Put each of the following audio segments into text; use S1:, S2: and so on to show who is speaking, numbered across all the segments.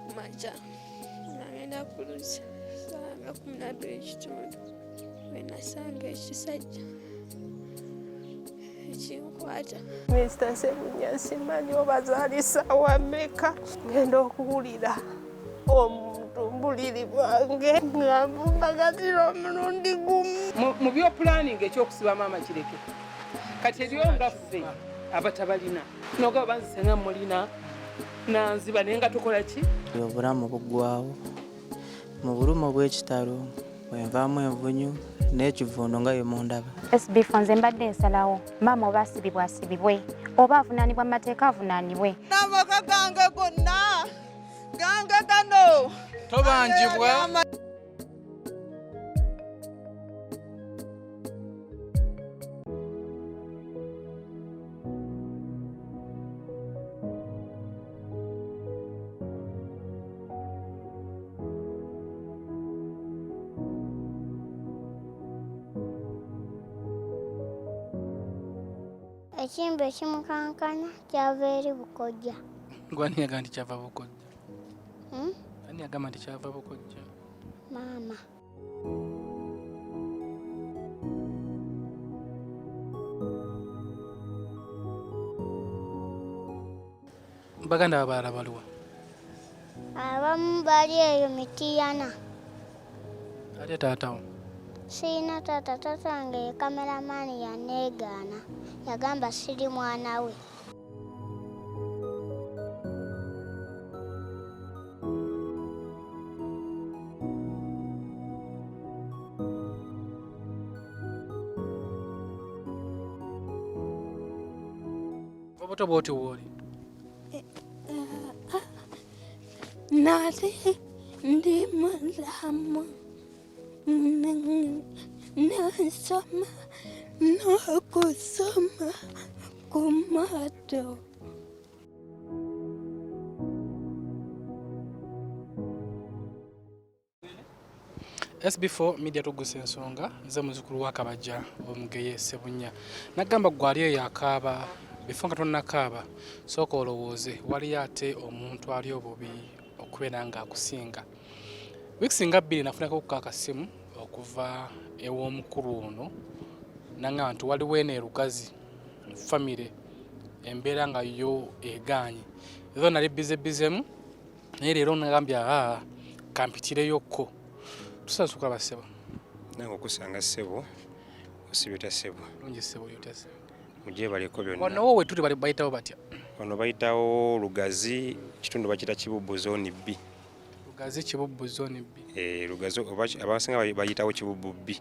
S1: kumaca nagenda kuluza sanga 12:00 wenasanga ekisajja ekinkwata. Mr. Sebunya simanyi obazaalisa wameka ngenda okuwulira omuntu mbuliri bwange ng'ambagatira omulundi gumu.
S2: Mu byo planning ekyokusiba maama kireke kati eriyo nga ffe abatabalina noga banzisenga mulina nanziba naye nga tukola ki
S3: obulamu buggwawo mu bulumu bw'ekitalo bwenvaamu envunyu n'ekivuuno nga yemundaba.
S4: SB4 nze mbadde nsalawo maama oba asibibwa asibibwe oba avunaanibwa mu mateeka avunaanibwe.
S1: N'amaka gange gonna gange gano
S2: tobanjibwa.
S5: Ekimbe ekimukankana kyava eri bukojja.
S2: Gwani yagamba nti kyava bukojja? Ani yagamba nti kyava bukojja?
S5: Maama.
S2: Baganda abalala baliwa?
S5: Abamu bali eyo Mitiyana.
S2: Ate taatawo?
S5: Siina taata, taata wange ye kameramaani yaneegaana. Yagamba siri mwana we.
S2: Obuto bwoti woli?
S1: nali ndi mulamu nasoma nokusoma kumato.
S2: SB4 Media Tuggussa Enssonga nze muzukulu wa Kabajja omugeye Sebunya. Nagamba gwali eyo akaaba before nga tonnakaaba sooka olowooze wali ate omuntu ali obubi okubeera nga akusinga. Wiiki nga 2 nafunako akasimu okuva ew'omukulu ono nanga nti waliwo eno erugazi famire embeera nga yo egaanye ezo nali bizemu naye leero nagambya kampitireyo tusasuka basebo
S6: nange okusanga ssebo osibita ssebo
S2: lungi ssebo lyotase
S6: mujje baliko byonna
S2: wano wowe tuli bayitawo batya
S6: wano bayitawo lugazi kitundu bakita Kibubbu zone B.
S2: Lugazi Kibubbu zone B.
S6: Lugazi abasinga bayitawo Kibubbu B.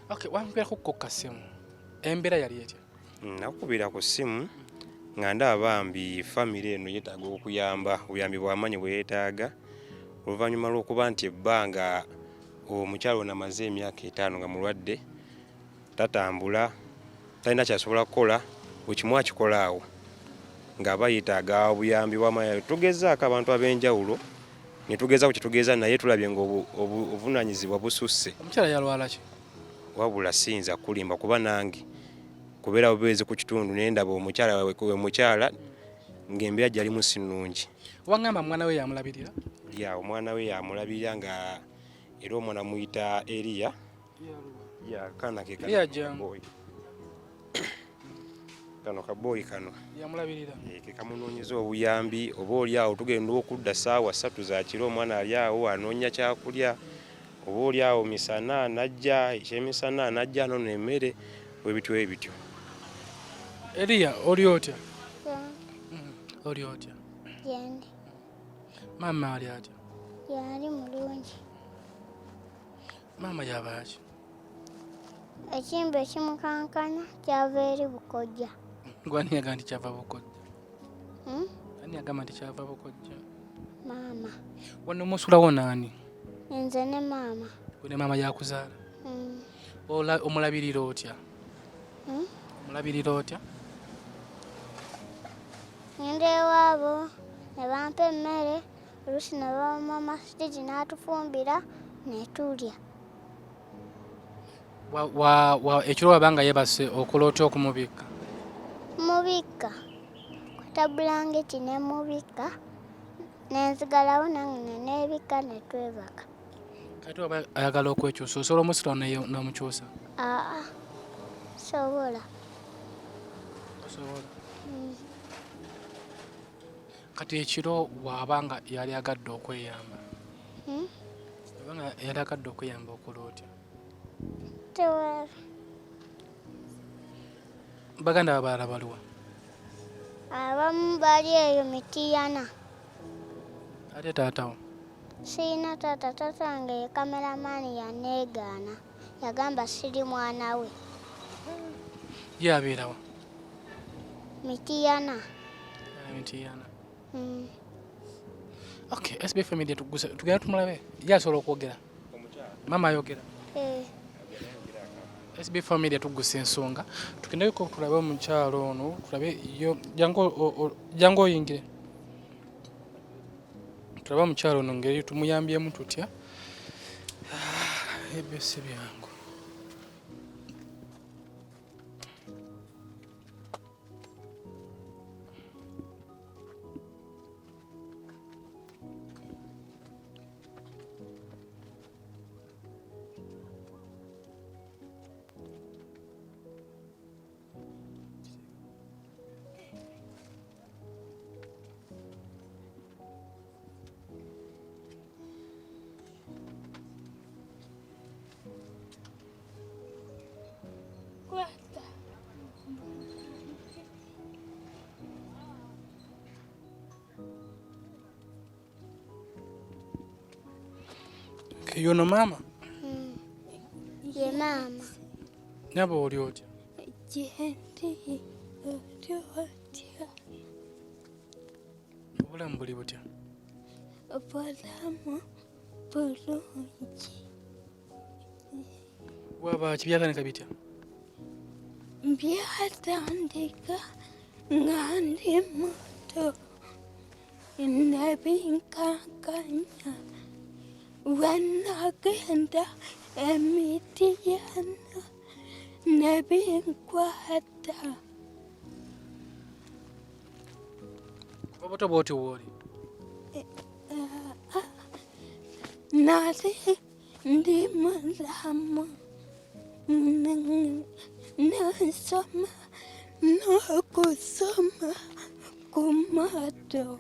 S2: Okay, wampira ku kasimu embeera yali etya?
S6: Nakubira ku simu nga ndaba bambi famire eno yeetaaga okuyamba obuyambi bw'amaanyi bwe yeetaaga oluvannyuma lw'okuba nti ebbanga omukyalo ono amaze emyaka 5 nga mulwadde tatambula talina kyasobola kukola buli kimu akikola awo nga bayetaaga obuyambi bw'amaanyi. Tugezaako abantu ab'enjawulo ne tugezaako kye tugeza naye tulabye ng'obuvunaanyizibwa bususse.
S2: Omukyala yalwala ki?
S6: Wabula siyinza kulimba kuba nange kubeera bubeezi ku kitundu naye ndaba omukyala mukyala ng'embeera gyalimu si nnungi.
S2: Wangamba mwana we yamulabirira?
S6: Ya omwana we yamulabirira nga era omwana muyita Eriya. Ya kana ke
S2: boy.
S6: Kano kaboyi kano.
S2: Yamulabirira.
S6: Ke kamunoonyeza obuyambi oba oli awo tugenda okudda ssaawa 3 za kiro omwana ali awo anoonya kyakulya oba oli awo misana najja ekyemisana najja nono emmere webityo ebityo.
S2: Eriya oli otya? Oli otya?
S5: Yendi.
S2: Maama ali atya?
S5: Yali mulungi.
S2: Maama yabaki?
S5: Ekimbe ekimukankana kyava eri bukojja.
S2: Gwani yagamba nti kyava bukojja? Ani yagamba nti kyava bukojja?
S5: Maama.
S2: Wano musulawo nani?
S5: Nze ne maama.
S2: Gwe maama yakuzaala? Omulabirira otya? Omulabirira otya?
S5: Ngenda ewaabo ne bampa emmere oluusi ne bamama sitegi n'atufumbira ne tulya.
S2: Ekiro wabanga yeebase okola otya okumubikka?
S5: Mubikka kwata bulangeti ne mubikka nenzigalawo nange n'ebika ne twebaka.
S2: Kati oba ayagala okwekyusa osobola omusitula n'omukyusa?
S5: Sobola.
S2: Osobola. Kati ekiro bw'abanga yali agadde okweyamba, abanga yali agadde okweyamba okola otya?
S5: Tewali.
S2: Baganda abalala baliwa?
S5: Abamu bali eyo Mitiyana.
S2: Ate taatawo?
S5: Sirina taata. Taata wange ye kameramaani yaneegaana. Yagamba siri mwana we.
S2: Ye abeerawa?
S5: Mitiyana.
S2: Mitiyana. Okay, SB4 Media Tuggussa tugenda tumulabe. Ye asobola okwogera? Maama ayogera? SB4 Media Tuggussa Enssonga. Tugendeko tulabe omukyalo ono, tulabe yo jangu oyingire. Tulabe omukyalo ono ngeri tumuyambyemu tutya. Ebyo si byangu. Yono maama?
S5: Ye maama.
S2: Naba oli otya?
S1: Jendi oli otya?
S2: Obulamu buli butya?
S1: Obulamu bulungi.
S2: Waba kibyatandika bitya?
S1: Byatandika nga ndi muto nebinkankanya wanagenda Emitiyana nebinkwata.
S2: Obuto bwoti wooli?
S1: Nali ndi mulamu nasoma n'okusoma ku mato.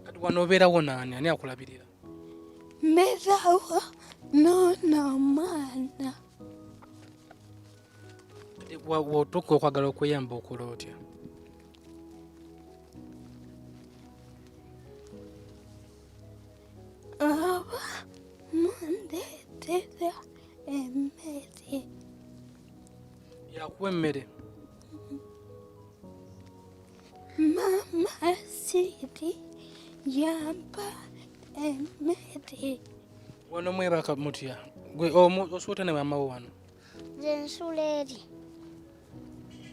S2: Kati wano obeerawo naani? Ani akulabirira?
S1: Mbeerawo n'omwana.
S2: Kati bw'otuuka okwagala okweyamba okola otya?
S1: Oba mundeetera emmere.
S2: Yakuwa emmere?
S1: Maama siri yampa emmere.
S2: Wano mwebaka mutya? Gwe osuuta ne maama wo wano?
S5: Nze nsula eri.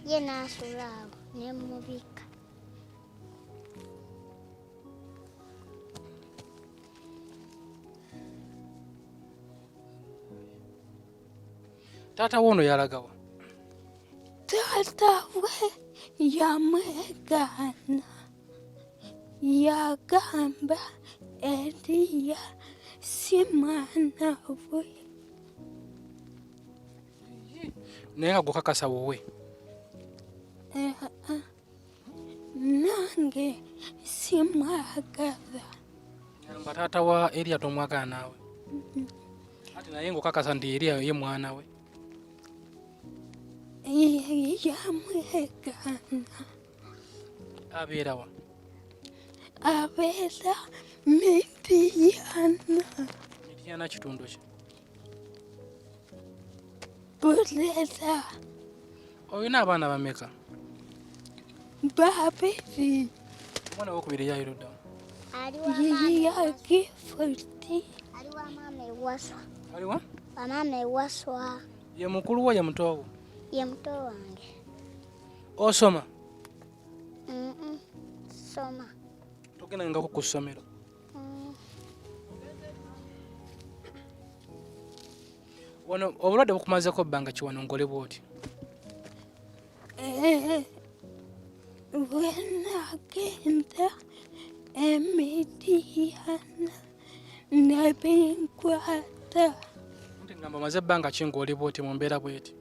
S5: Ye n'asula awo ne mubika.
S2: Taata wo ono yalagawa?
S1: Taata we yamwegaana. Yagamba Eriya si mwana we.
S2: Naye nga gukakasa wowe?
S1: Nange simwagala.
S2: Yamba taata wa Eriya tomwagala naawe? Ati naye ng'okakasa nti Eriya ye mwana we?
S1: Yamwegaana.
S2: Abeera wa?
S1: Abeera Mitiyana.
S2: Mitiyana kitundu ki?
S1: Bulera.
S2: Olina abaana bameka?
S1: Babiri.
S2: Omwana wokubiri yayiro ddawo?
S1: Yagifuti.
S5: Ali wa maama ewaswa.
S2: Aliwa?
S5: Wamaama ewaswa.
S2: Ye mukulu wo ye muto wo?
S5: Ye muto wange.
S2: Osoma?
S5: Soma.
S2: Togendangako ku ssomero? Wano obulwadde bukumazeko bbanga ki wano ngole bw'oti?
S1: Wenagenda emidiyana nebinkwata.
S2: Nti ngamba maze ebbanga ki ng'oli bw'oti mu mbeera bw'eti?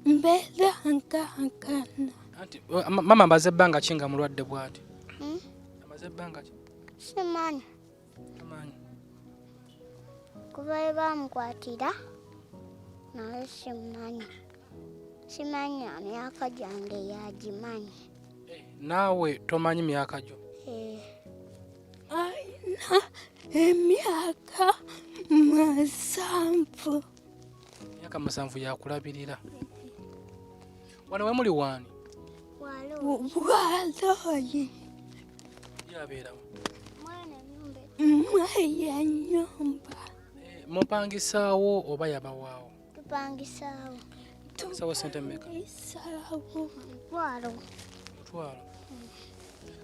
S1: Mbeera nkankana.
S2: Anti mama amaze ebbanga ki nga mulwadde bw'ati? Amaze ebbanga ki?
S5: Simanyi.
S2: Tamanyi.
S5: Kuba bwe bamukwatira naye simanyi. Simanyi myaka gyange yagimanyi.
S2: Naawe tomanyi myaka gyo?
S1: Alina emyaka 7.
S2: Myaka 7 yakulabirira. Wano we muli waani?
S1: Bwaloyi.
S2: Yabeerawo.
S1: Mweya nyumba.
S2: Mupangisaawo oba yabawaawo?
S5: Tupangisaawo.
S2: Mupangisaawo sente mmeka?
S5: Mutwalo.
S2: Mutwalo.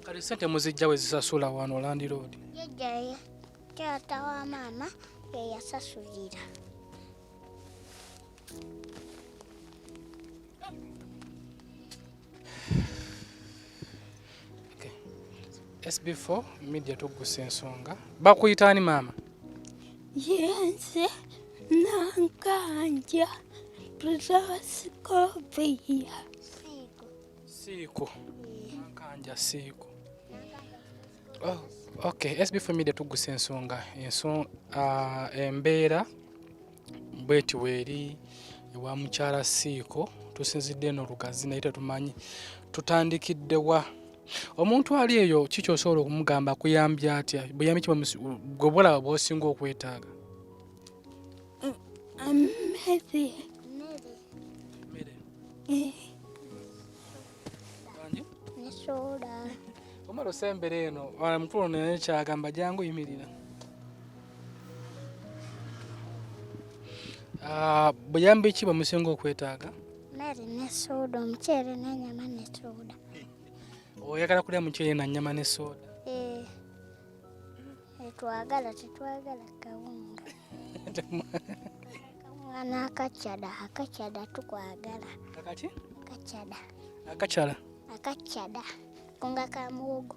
S2: Kati sente muzijja we zisasula wano Land Road?
S5: Yejjayo taata wa maama ye yasasulira.
S2: SB4 Media Tuggussa Enssonga. Bakuyitaani maama?
S1: Yenze nankanja Proscopia.
S2: Siiko. Nankanja siiko. Oh, okay. SB4 Media Tuggussa Enssonga. Embeera bweti weeri ewa mukyala siiko tusinzidde eno lugazi naye tetumanyi tutandikidde wa. Omuntu ali eyo kiki osobola okumugamba kuyambya atya? Buyambi ki gwe bulaba bw'osinga okwetaaga?
S1: Mmere.
S5: Ne soda.
S2: Omala osembera eno mukulu naye kyagamba jangu yimirira. Buyambi ki bwe musinga okwetaaga?
S5: Mmere ne soda, omuceere n'ennyama ne soda.
S2: Oyagala kulya muceere na nnyama ne soda?
S5: Tetwagala kawunga. Kawunga n'akakyada tukwagala.
S2: Akaki?
S5: Kakyada.
S2: Akakyala?
S5: Akakyada. Kawunga ka muwogo.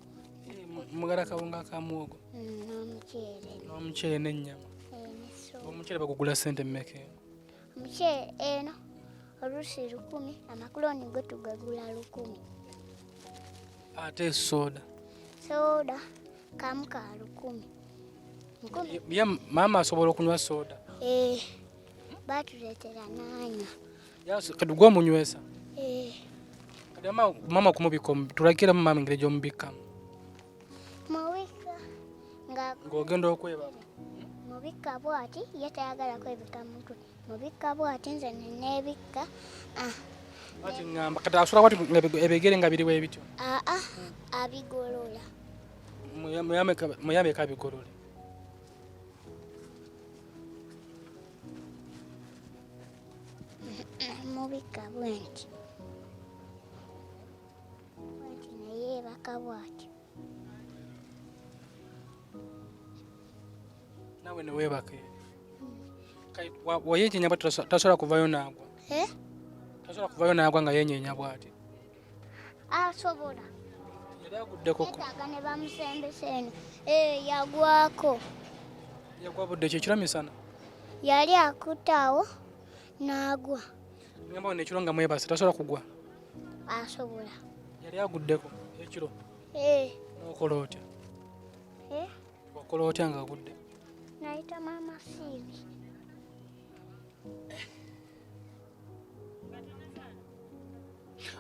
S2: Mugala kawunga ka muwogo?
S5: N'omuceere.
S2: N'omuceere n'ennyama.
S5: Ne soda.
S2: Omuceere bagugula ssente mmeka eno?
S5: Omuceere eno oluusi 100, amakuloni go tugagula 100.
S2: Ate soda?
S5: Soda kamu ka 10.
S2: Maama asobola okunywa soda?
S5: Batuleetera n'anywa.
S2: Kati gwe omunywesa? Kati maama okumubika tulagiramu maama engeri gy'omubikkamu?
S5: Mubika
S2: ng'ogenda okwebaka?
S5: Mubika bw'ati ye tayagala kwebika mutwe. Mubika bw'ati nze neneebikka.
S2: Ati ngamba kati asobola kwati ebigere nga biriwo ebityo?
S5: Abigolola.
S2: Muyambeko abigolole.
S5: Mubika bwenti. Bwenti neyeebaka bw'ati.
S2: Nawe neweebaka eri? Wayenyeenya bwati tasobola kuvayo n'agwa? Tasobola kuvayo n'agwa nga yenyeenya bwati?
S5: Asobola.
S2: Yali aguddeko?
S5: Yetaaga ne bamusembesa eno. Yagwako.
S2: Yagwa budde kyekiro misana?
S5: Yali akuttaawo n'agwa.
S2: Ngamba wano ekiro nga mwebase tasobola kugwa?
S5: Asobola.
S2: Yali aguddeko ekiro? N'okola otya? Wakola otya nga agudde?
S5: Nayita maama Siibi.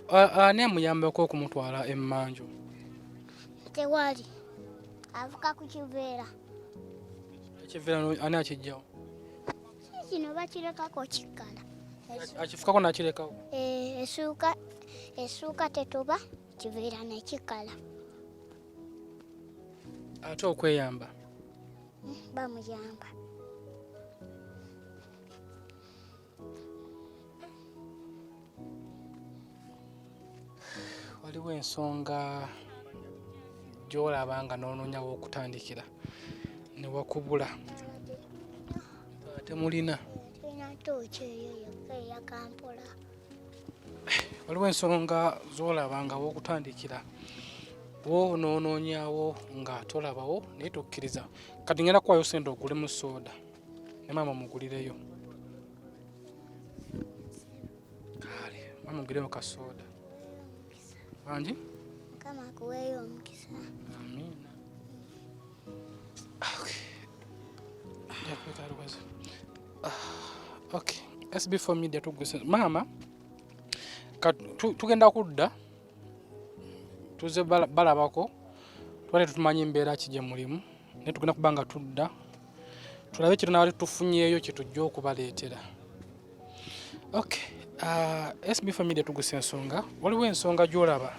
S2: Ani amuyambeko okumutwala emmanju?
S5: Tewali. Avuka ku kiveera.
S2: Ekiveera ani akijjawo?
S5: Kino bakirekako kikkala.
S2: Akifukako n'akirekawo?
S5: Essuuka tetoba, kiveera ne kikkala.
S2: Ate okweyamba?
S5: Bamuyamba.
S2: Waliwo ensonga gy'olaba nga n'onoonyawo okutandikira ne wakubula temulina
S5: tulina tooki eyo yokka eya Kampala.
S2: waliwo ensonga z'olabanga w'okutandikira wonoonoonyawo nga tolabawo naye tokkiriza kati ngenda kuwayo sente ogulemu sooda ne maama mugulireyo kale maama mugireyo kasooda bangi
S5: Kama kuweeyo omukisa.
S2: amina okay SB4 Media Tuggussa maama tugenda kudda tuze balabako twale tumanyi embeera ki gye mulimu naye tugenda kuba nga tudda tulabe kye tunabali tufunyeeyo kye tujja okubaleetera. Okay, SB4 Media Tuggussa Enssonga waliwo ensonga gy'olaba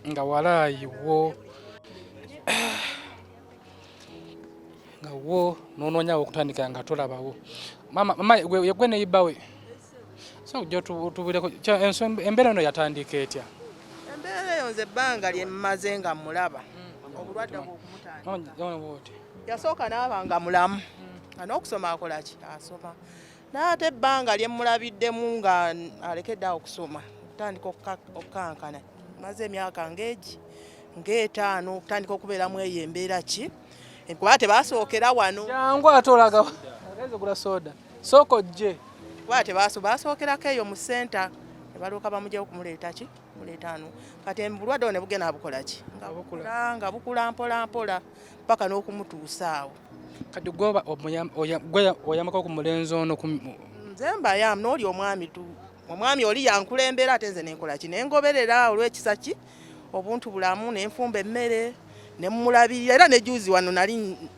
S2: nga walaayiwo nga wo noonoonyawo okutandika nga tolabawo mama yegwe neyibawe so gyo tubuleko embeera eno yatandika etya?
S7: Embeera eyo nze ebbanga lye mmaze nga mulaba obulwadde bw'okumutandika yasooka n'aba nga mulamu nga n'okusoma akola ki asoma n'ate ebbanga lye mulabiddemu nga alekedde awo okusoma okutandika okukankana maze emyaka ng'etaano okutandika okubeeramu eyo embeera ki kuba tebasookera wano
S2: jangu ate olaga ageze gula soda sooka ojje
S7: kuba basookerako eyo mu senta ne balooka bamugyewo kumuleeta ki muleeta ano kati bulwadde ne bugenda bukola ki nga bukula mpola mpola paka n'okumutuusa awo
S2: kati gwe oyambako ku mulenzi ono
S7: nze mbayamu n'oli omwami oli yankulembera ate nze nenkola ki nengoberera olw'ekisa ki obuntu bulamu nenfumba emmere nemulabirira era nejuzi wano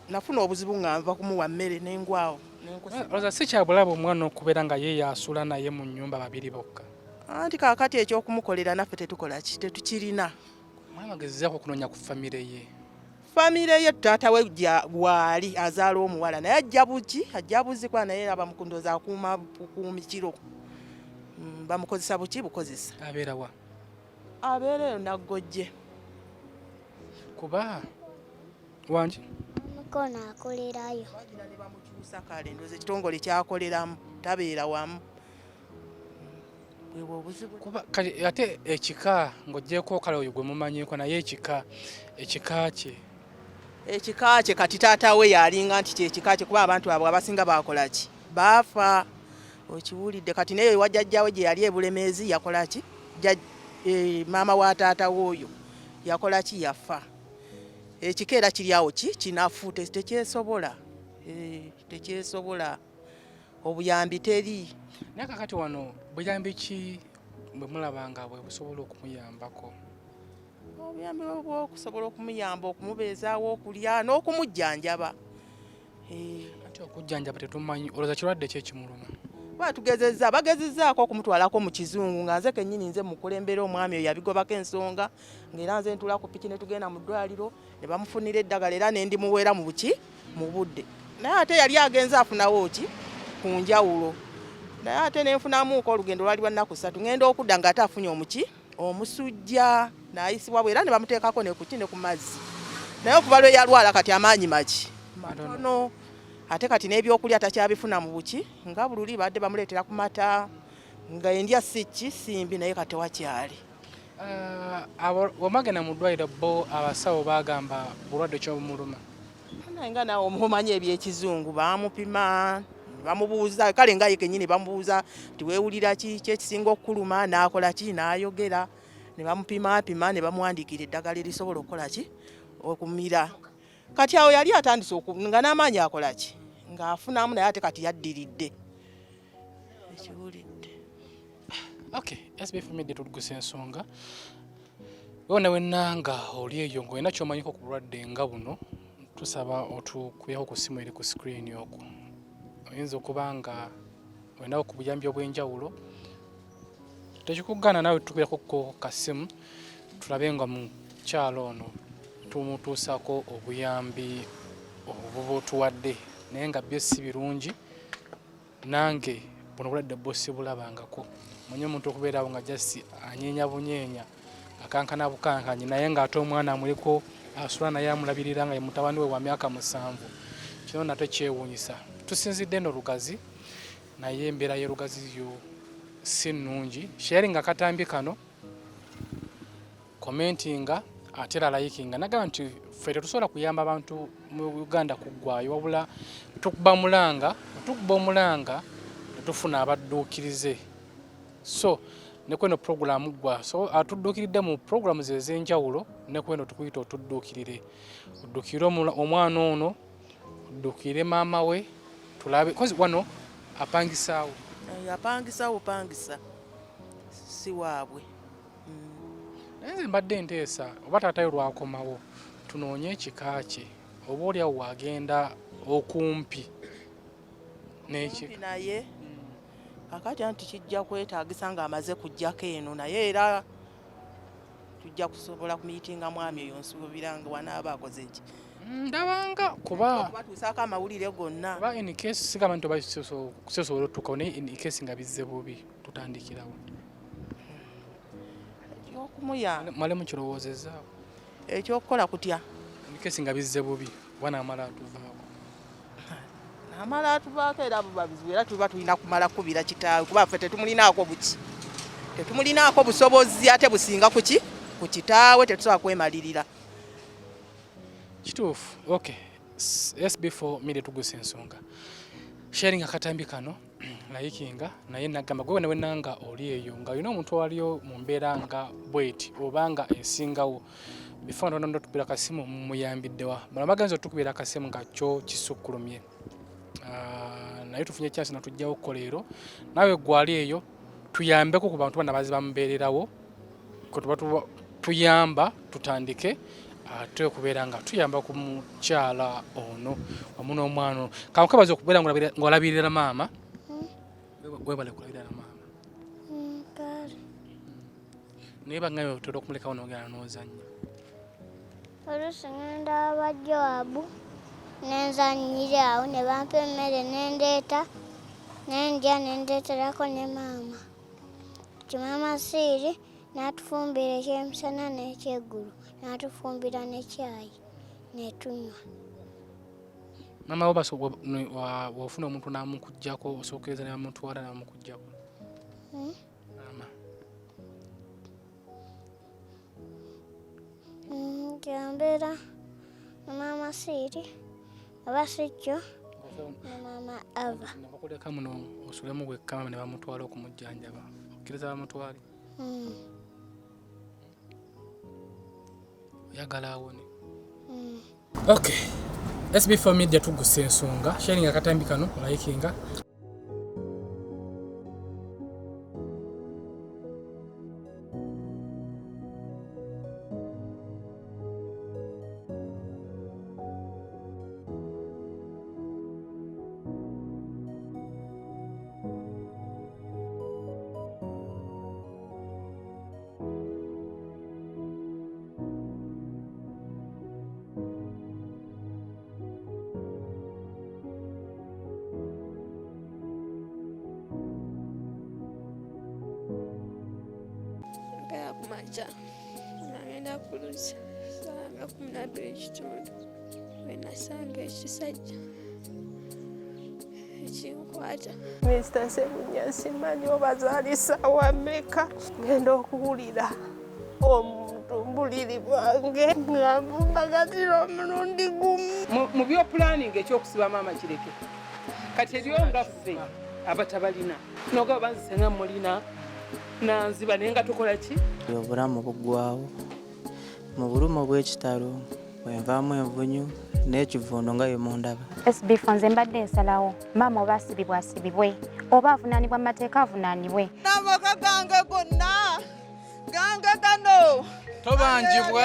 S7: nafuna obuzibu nga nva kumuwa mmere nengwawo
S2: oza si kyabulaba omwana okubeera nga ye yasula naye mu nnyumba babiri bokka
S7: anti kaakati ekyokumukolera naffe tetukola ki tetukirina
S2: mwana gezezaako okunoonya ku famire ye
S7: taata we bwali azaala omuwala naye ajja buzikwa naye abamukundoza akuuma kuumikiro bamukozesa bukozesa
S2: abeera wa
S7: abeera eyo naggojje
S2: kuba wangi
S5: Mukono akolerayo.
S7: ne bamukyusa kale ndoze ekitongole kyakoleramu tabeera wamu bwebwo obuzibu
S2: kuba kati ate ekika ng'oggyeko kale oyo gwe mumanyiiko naye ekika kye
S7: kati taata we yalinga nti kyekika kye kuba abantu abo abasinga bakola ki baafa okiwulidde kati naye wajjajjawe gye yali ebulemeezi yakola ki maama wa taata w'oyo yakola ki yafa ekikeera kiri awo kinafu tekyesobola obuyambi teri
S2: naye kakati wano buyambi ki bwe mulabanga bwe busobola okumuyambako
S7: obuyambi bwokusobola okumuyamba okumubeezaawo okulya n'okumujjanjaba
S2: ate okujjanjaba tetumanyi olowooza kirwadde ki ekimuluma
S7: bagezezzaako okumutwalako mu kizungu nga nze kennyini nze mukulembera omwami oyo yabigobako ensonga ng'era nze ntula ku piki ne tugenda mu ddwaliro ne bamufunira eddagala era ne ndimuweera mu budde naye ate yali agenze afunawo ki ku njawulo naye ate ne nfunamuuko olugendo lwali lwa nnaku 3 ngenda okudda ng'ate afunye omusujja n'ayisibwa bwe era ne bamuteekako ne ku mazzi naye okuva lwe yalwala kati amaanyi maki matono ate kati n'ebyokulya takyabifuna mu buki nga bululi badde bamuleetera ku mata nga endya simbi naye kati wakyali
S2: wamagenda mu ddwaliro bo abasawo bagamba bulwadde kyobumuluma
S7: naye nga naawe omumanyi ebyekizungu bamupima bamubuuza kale nga ye kennyini bamubuuza tiweewulira ki kyekisinga okukuluma n'akola ki n'ayogera ne bamupimapima ne bamuwandiikira eddagala erisobola okukola ki okumira kati awo yali atandise nga n'amaanyi akola ki ng'afunamu naye ate kati yaddiridde ekiwulidde.
S2: Okay, SB4 Media Tuggussa Enssonga wona wenna nga oli eyo ng'olina ky'omanyiko ku bulwadde nga buno tusaba otukubyeho ku simu eri ku screen okwo oyinza okuba nga olinawo ku buyambi obw'enjawulo tekikugaana naawe tukubirako kasimu tulabe nga mu kyalo ono tumutuusako obuyambi obutuwadde naye nga byo si birungi nange buno bulwadde bwo sibulabangako manye omuntu okubeerawo nga jasi anyeenya bunyeenya akankana bukankanyi naye ng'ate omwana amuliko asula naye amulabirira nga ye mutabani we wa myaka 7 kino nate kyewuunyisa tusinzidde eno Lugazi naye embeera ye Lugazi yo si nnungi sharinga akatambi kano commentinga ate era likinga nagamba nti ffe tetusobola kuyamba abantu mu Uganda kuggwayo wabula tukuba omulanga netufuna abadduukirize so ne kweno programu gwa so atudduukiridde mu programu ze ez'enjawulo ne kweno tukuyita otudduukirire oddukire omwana ono oddukire maama we tulabe kozi wano apangisaawo
S7: pangisa si waabwe
S2: nze mbadde nteesa oba taatayo lwakomawo tunoonye ekika kye oba oliawo wagenda okumpi n'ekika
S7: naye kakati anti kijja kwetaagisa ng'amaze kujjako eno naye era tujja kusobola kumiitinga mwami eyo nsuubira nga wanaaba akoze eki
S2: ndabanga kuba
S7: batuusaako amawulire gonna
S2: kuba in case sigamba nti oba kusobola otuukawo naye in case nga bizze bubi tutandikirawo
S7: ekyokumuyamba
S2: male mukirowoozezaawo
S7: ekyokukola kutya
S2: in case nga bizze bubi oba naamala atuvaako
S7: amala atuvaako era bubabizibu era tuba tulina kumala kubira kitaawe kuba ffe tetumulinaako buki tetumulinaako busobozi ate businga kuki ku kitaawe tetusobola kwemalirira
S2: kituufu okay SB4 Media Tuggussa Enssonga sharing akatambi kano likinga naye nagamba gwe wenanga oli eyo nga olina omuntu waliyo mu mbeera nga bweti obanga esingawo before ndo tupira kasimu muyambiddewa bano bagenza otukubira akasimu nga kyo kisukkulumye naye tufunye chance natujjawo koleero nawe gwali eyo tuyambeko ku bantu bana baziba mbeererawo ko tuyamba tutandike ate okubeera nga tuyamba ku mukyala ono wamu n'omwana kamukabaza okubeera ng'olabirira maama webale kulabirira maama naye bangaye otera okumulekawo n'ogenda n'ozannya
S5: oluusi ngenda abajjawaabu nenzannyira awo ne bampa emmere nendeeta nendya nendeeterako ne maama kimaama siiri n'atufumbira ekyemisana n'ekyeggulu n'atufumbira ne caayi netunywa
S2: maama wofuna omuntu n'amukuggyako osookereza n'amutwala n'amukuggyako maama
S5: gyambeera maama siiri oba sijjo ne maama ava
S2: nabakuleka muno osulemu wekka maama ne bamutwala okumujjanjaba okkiriza bamutwale oyagala awone okay SB4 Media Tuggussa Enssonga sharing akatambi kano likinga
S1: kumaca nagenda kulusa sanga 12:00 wenasanga ekisajja ekinkwata Mr. Sebunya simanyi obazaalisa wameka ngenda okuwulira omutumbuliri bwange ngambumbagatira omulundi gumu
S8: mu byopulaninga ekyokusiba maama kireke kati eryo nga ffe abatabalina noga banzise nga mulina nanziba naye nga tukola ki
S3: obulamu buggwawo mu bulumu bw'ekitalo bwenvaamu envunyu n'ekivuuno nga ye mundaba
S4: SB4 nze mbadde nsalawo maama oba asibibwe oba avunaanibwa mu mateeka avunaanibwe
S7: n'amaka gange gonna gange gano
S2: tobanjibwa